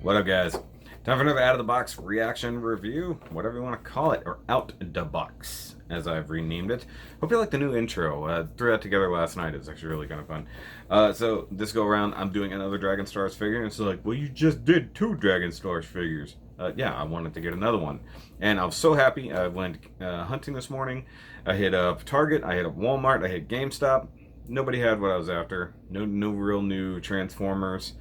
What up, guys? Time for another out of the box reaction review, whatever you want to call it, or out the box, as I've renamed it. Hope you like the new intro. Threw that together last night. It's actually really kind of fun. So this go around, I'm doing another Dragon Stars figure, and it's like, well, you just did 2 Dragon Stars figures. Yeah, I wanted to get another one, and I was so happy. I went hunting this morning. I hit up Target, I hit up Walmart, I hit GameStop. Nobody had what I was after. No real new Transformers.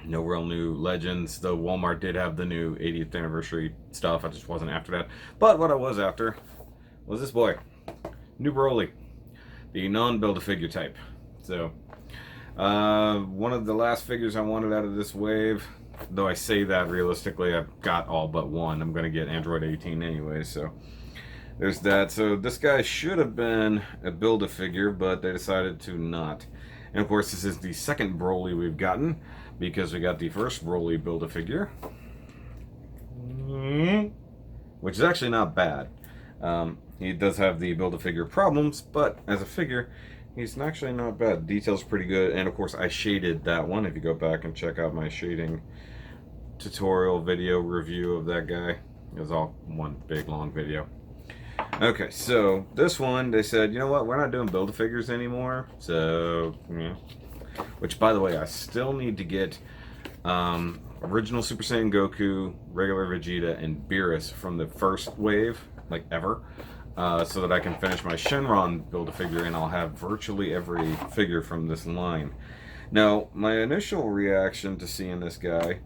No real new Legends, though Walmart did have the new 80th anniversary stuff. I just wasn't after that. But what I was after was this boy, new BROLY, the non-Build-A-Figure type. So, one of the last figures I wanted out of this wave, though I say that realistically, I've got all but one. I'm going to get Android 18 anyway, so there's that. So this guy should have been a Build-A-Figure, but they decided to not. And of course, this is the second BROLY we've gotten, because we got the first BROLY Build-A-Figure, which is actually not bad. He does have the Build-A-Figure problems, but as a figure, he's actually not bad. Detail's pretty good, and of course I shaded that one. If you go back and check out my shading tutorial video review of that guy, it was all one big long video. Okay, so this one, they said, you know what, we're not doing Build-A-Figures anymore, so, yeah. Which, by the way, I still need to get original Super Saiyan Goku, regular Vegeta, and Beerus from the first wave, like ever, so that I can finish my Shenron Build-A-Figure, and I'll have virtually every figure from this line. Now, my initial reaction to seeing this guy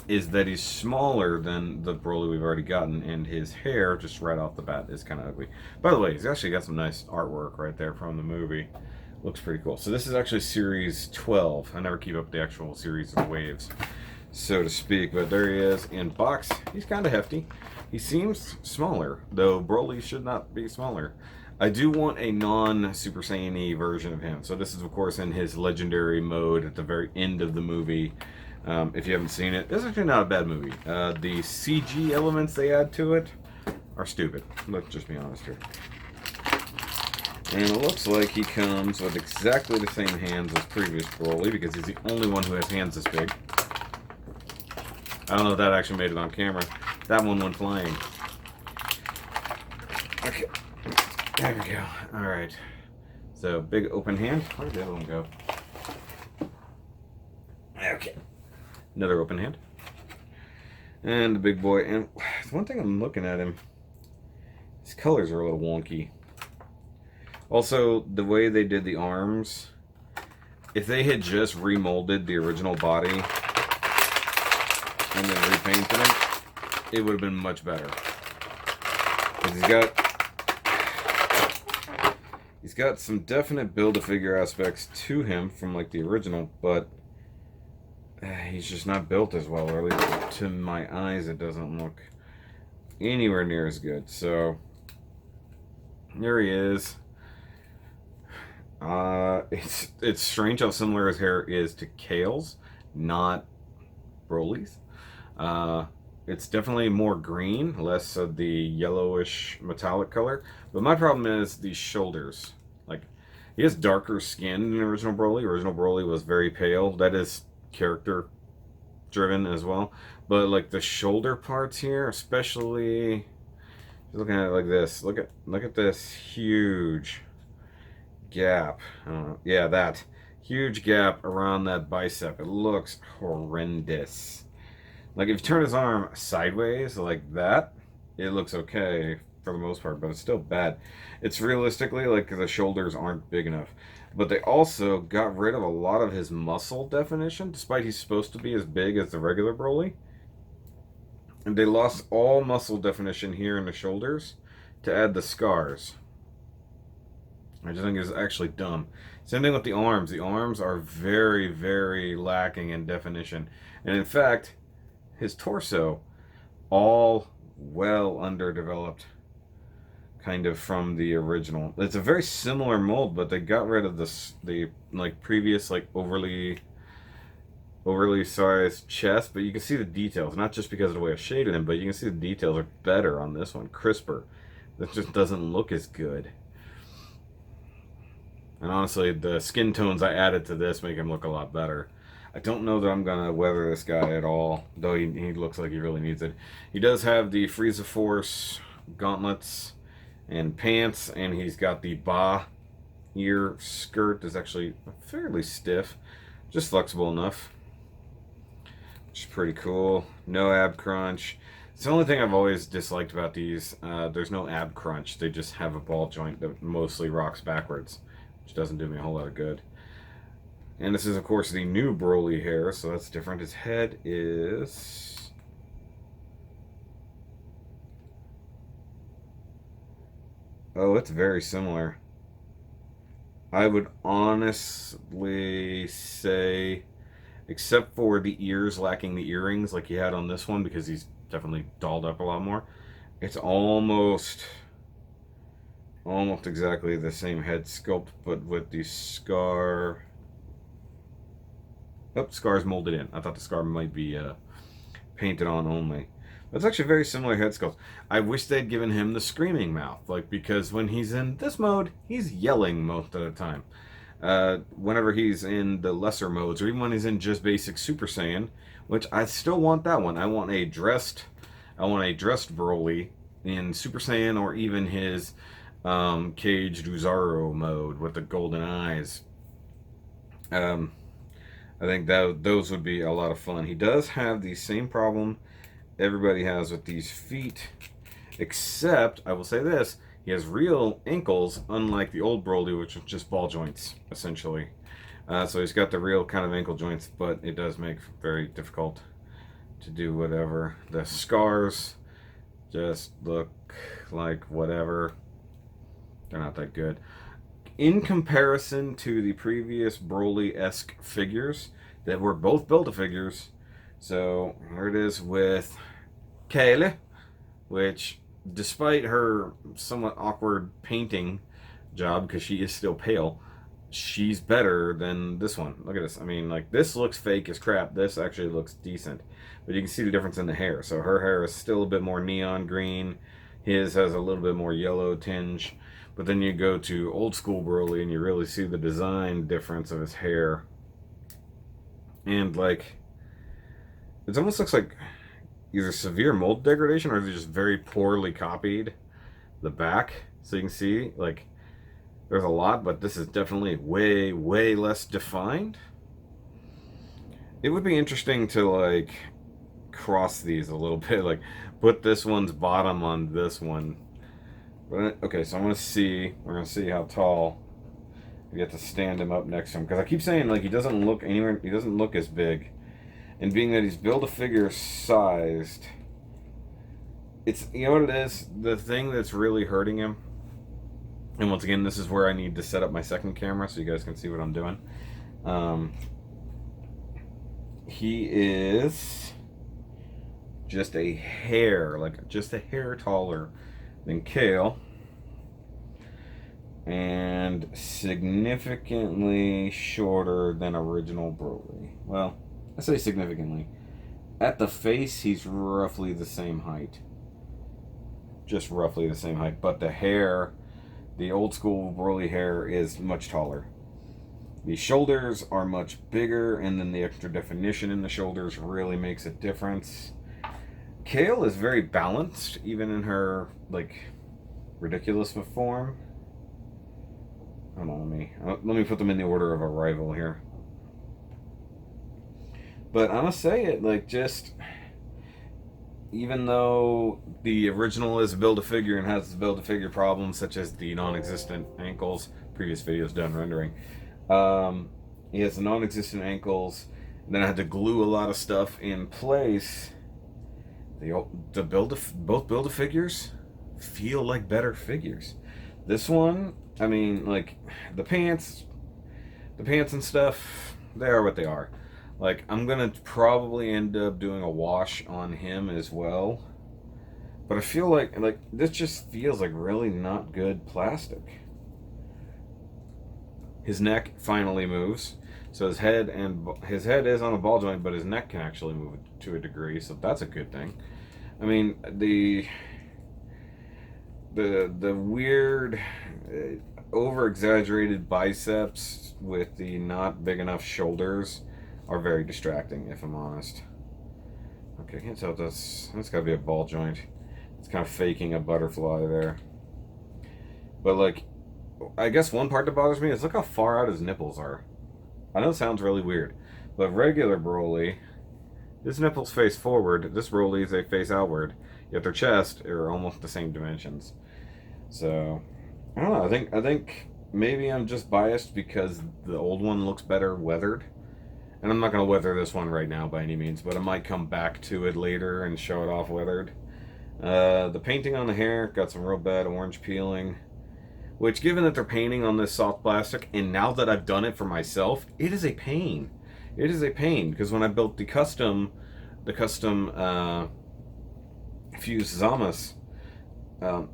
is that he's smaller than the BROLY we've already gotten, and his hair, just right off the bat, is kind of ugly. By the way, he's actually got some nice artwork right there from the movie. Looks pretty cool. So this is actually series 12. I never keep up the actual series of waves, so to speak. But there he is in box. He's kind of hefty. He seems smaller, though BROLY should not be smaller. I do want a non-Super Saiyan-y version of him. So this is, of course, in his legendary mode at the very end of the movie. If you haven't seen it, it's actually not a bad movie. The CG elements they add to it are stupid. Let's just be honest here. And it looks like he comes with exactly the same hands as previous BROLY, because he's the only one who has hands this big. I don't know if that actually made it on camera. That one went flying. Okay, there we go. Alright. So, big open hand. Where did the other one go? Okay. Another open hand. And the big boy. And one thing I'm looking at him, his colors are a little wonky. Also, the way they did the arms, if they had just remolded the original body and then repainted it, it would have been much better. Because he's got some definite Build-A-Figure aspects to him from like the original, but he's just not built as well, or at least to my eyes it doesn't look anywhere near as good. So there he is. It's strange how similar his hair is to Kale's, not BROLY's. It's definitely more green, less of the yellowish metallic color. But my problem is the shoulders. Like, he has darker skin than original BROLY. Original BROLY was very pale. That is character driven as well. But like the shoulder parts here, especially, looking at it like this. Look at this huge gap. I don't know. Yeah, that huge gap around that bicep. It looks horrendous. Like, if you turn his arm sideways like that, it looks okay for the most part, but it's still bad. It's realistically like the shoulders aren't big enough. But they also got rid of a lot of his muscle definition, despite he's supposed to be as big as the regular BROLY. And they lost all muscle definition here in the shoulders to add the scars. I just think it's actually dumb. Same thing with the arms. The arms are very, very lacking in definition. And in fact, his torso, all well underdeveloped, kind of from the original. It's a very similar mold, but they got rid of the like previous like overly sized chest. But you can see the details, not just because of the way I shaded him, but you can see the details are better on this one, crisper. That just doesn't look as good. And honestly, the skin tones I added to this make him look a lot better. I don't know that I'm gonna weather this guy at all, though he looks like he really needs it. He does have the Frieza Force gauntlets and pants, and he's got the Ba ear skirt. Is actually fairly stiff, just flexible enough, which is pretty cool. No ab crunch. It's the only thing I've always disliked about these. There's no ab crunch. They just have a ball joint that mostly rocks backwards, which doesn't do me a whole lot of good. And this is, of course, the new Broly hair, so that's different. His head is... oh, it's very similar. I would honestly say, except for the ears lacking the earrings like he had on this one, because he's definitely dolled up a lot more, it's almost exactly the same head sculpt, but with the scar... oh, scar's molded in. I thought the scar might be painted on only. That's actually very similar head sculpt. I wish they'd given him the screaming mouth, like, because when he's in this mode, he's yelling most of the time. Whenever he's in the lesser modes, or even when he's in just basic Super Saiyan, which I still want that one. I want a dressed Broly in Super Saiyan, or even his caged Uzaro mode with the golden eyes. I think that those would be a lot of fun. He does have the same problem everybody has with these feet, except, I will say this, he has real ankles, unlike the old Broly, which was just ball joints, essentially. So he's got the real kind of ankle joints, but it does make it very difficult to do whatever. The scars just look like whatever. They're not that good. In comparison to the previous Broly-esque figures that were both Build-A-Figures, so here it is with Kale, which, despite her somewhat awkward painting job, because she is still pale, she's better than this one. Look at this. I mean, like, this looks fake as crap. This actually looks decent. But you can see the difference in the hair. So her hair is still a bit more neon green. His has a little bit more yellow tinge. But then you go to old school Broly and you really see the design difference of his hair. And, like, it almost looks like either severe mold degradation or they're just very poorly copied the back. So you can see, like, there's a lot, but this is definitely way, way less defined. It would be interesting to, like, cross these a little bit, like, put this one's bottom on this one. But, okay, so we're gonna see how tall we get to stand him up next to him. Because I keep saying, like, he doesn't look as big. And being that he's Build-A-Figure sized, it's, you know what it is? The thing that's really hurting him, and once again, this is where I need to set up my second camera so you guys can see what I'm doing. He is just a hair taller than Kale, and significantly shorter than original Broly. Well, I say significantly. At the face, he's roughly the same height. Just roughly the same height. But the hair, the old school Broly hair, is much taller. The shoulders are much bigger, and then the extra definition in the shoulders really makes a difference. Kale is very balanced, even in her, like, ridiculous form. Hold on, let me put them in the order of arrival here. But I'm gonna say it, like, just, even though the original is a Build-A-Figure and has Build-A-Figure problems such as the non-existent ankles, previous videos done rendering, he has the non-existent ankles, and then I had to glue a lot of stuff in place. Both Build-A-Figures feel like better figures. This one, I mean, like, the pants and stuff, they are what they are. Like, I'm gonna probably end up doing a wash on him as well. But I feel like this just feels like really not good plastic. His neck finally moves. So his head is on a ball joint, but his neck can actually move to a degree, so that's a good thing. I mean, the weird over-exaggerated biceps with the not big enough shoulders are very distracting, if I'm honest. Okay, I can't tell if that's gotta be a ball joint. It's kind of faking a butterfly there. But like, I guess one part that bothers me is look how far out his nipples are. I know it sounds really weird, but regular Broly, his nipples face forward. This Broly, they face outward. Yet their chest are almost the same dimensions. So I don't know. I think maybe I'm just biased because the old one looks better weathered. And I'm not gonna weather this one right now by any means, but I might come back to it later and show it off weathered. The painting on the hair got some real bad orange peeling. Which, given that they're painting on this soft plastic, and now that I've done it for myself, it is a pain. It is a pain, because when I built the custom fused Zamas,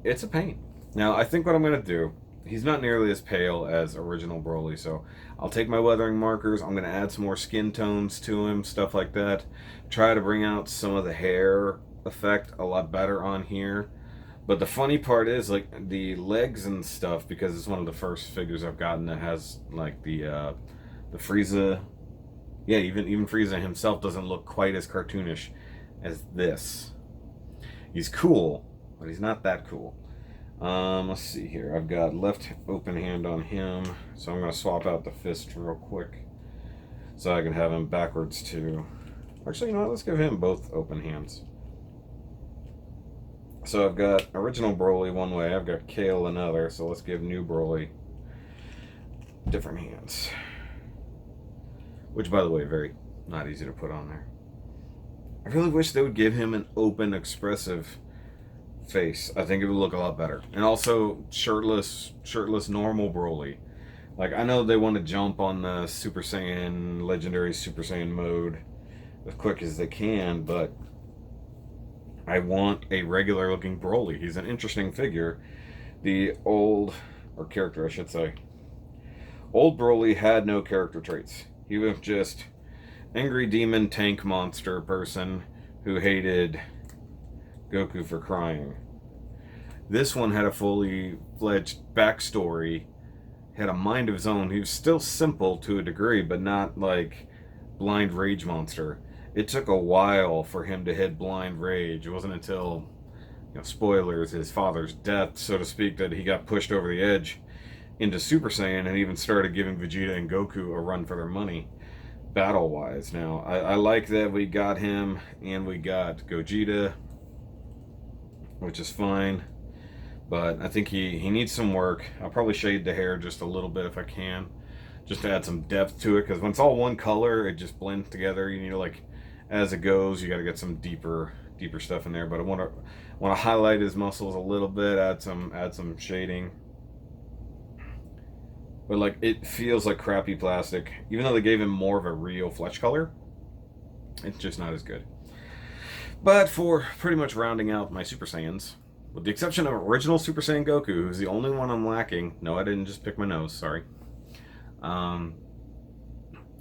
it's a pain. Now, I think what I'm going to do, he's not nearly as pale as original Broly, so I'll take my weathering markers, I'm going to add some more skin tones to him, stuff like that. Try to bring out some of the hair effect a lot better on here. But the funny part is, like, the legs and stuff, because it's one of the first figures I've gotten that has, like, the Frieza. Yeah, even Frieza himself doesn't look quite as cartoonish as this. He's cool, but he's not that cool. Let's see here. I've got left open hand on him, so I'm going to swap out the fist real quick so I can have him backwards too. Actually, you know what? Let's give him both open hands. So I've got original Broly one way, I've got Kale another, so let's give new Broly different hands. Which, by the way, very not easy to put on there. I really wish they would give him an open, expressive face. I think it would look a lot better. And also, shirtless normal Broly. Like, I know they want to jump on the Super Saiyan, legendary Super Saiyan mode as quick as they can, but I want a regular looking Broly. He's an interesting figure. The old, or character I should say, old Broly had no character traits. He was just angry demon tank monster person who hated Goku for crying. This one had a fully fledged backstory, had a mind of his own. He was still simple to a degree, but not like blind rage monster. It took a while for him to hit blind rage. It wasn't until, spoilers, his father's death, so to speak, that he got pushed over the edge into Super Saiyan and even started giving Vegeta and Goku a run for their money, battle-wise. Now, I like that we got him and we got Gogeta, which is fine, but I think he needs some work. I'll probably shade the hair just a little bit if I can, just to add some depth to it, because when it's all one color, it just blends together. You need to, like, as it goes, you got to get some deeper stuff in there. But I want to highlight his muscles a little bit, add some shading. But like, it feels like crappy plastic, even though they gave him more of a real flesh color. It's just not as good. But for pretty much rounding out my Super Saiyans, with the exception of original Super Saiyan Goku, who's the only one I'm lacking. No, I didn't just pick my nose. Sorry.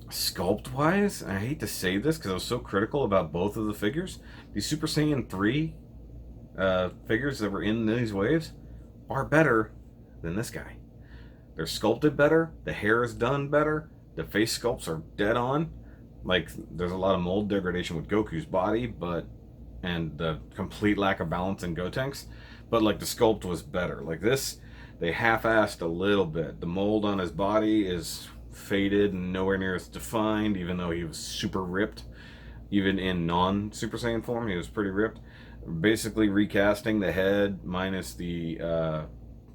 Sculpt wise, I hate to say this because I was so critical about both of the figures. These Super Saiyan 3 figures that were in these waves are better than this guy. They're sculpted better, the hair is done better, the face sculpts are dead on. Like, there's a lot of mold degradation with Goku's body, and the complete lack of balance in Gotenks, but like the sculpt was better. Like this, they half-assed a little bit. The mold on his body is faded and nowhere near as defined, even though he was super ripped. Even in non-Super Saiyan form, he was pretty ripped. Basically recasting the head minus the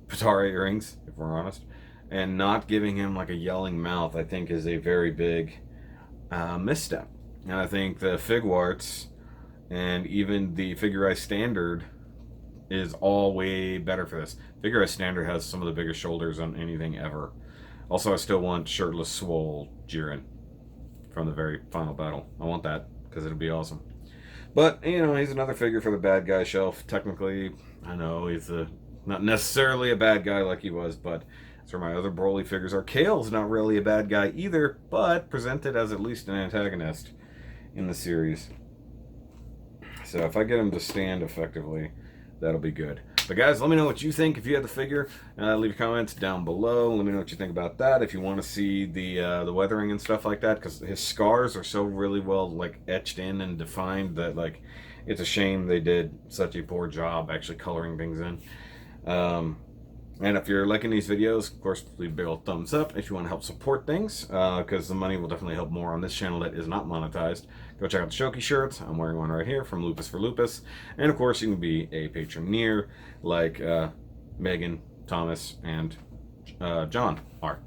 Patara earrings, if we're honest, and not giving him like a yelling mouth, I think is a very big misstep. And I think the Figuarts and even the Figure Eye Standard is all way better for this. Figure Eye Standard has some of the biggest shoulders on anything ever. Also, I still want shirtless swole Jiren from the very final battle. I want that because it'll be awesome. But, he's another figure for the bad guy shelf. Technically, I know he's not necessarily a bad guy like he was, but that's where my other Broly figures are. Kale's not really a bad guy either, but presented as at least an antagonist in the series. So if I get him to stand effectively, that'll be good. But guys, let me know what you think if you had the figure. Leave your comments down below. Let me know what you think about that. If you want to see the weathering and stuff like that, because his scars are so really well like etched in and defined that like it's a shame they did such a poor job actually coloring things in. And if you're liking these videos, of course, leave a big old thumbs up if you want to help support things, because the money will definitely help more on this channel that is not monetized. Go check out the Shoky shirts. I'm wearing one right here from Lupus for Lupus. And of course, you can be a patroneer like Megan, Thomas, and John are.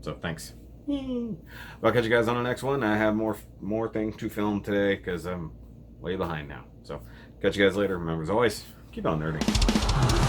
So thanks. Well, I'll catch you guys on the next one. I have more things to film today because I'm way behind now. So catch you guys later. Remember, as always, keep on nerding.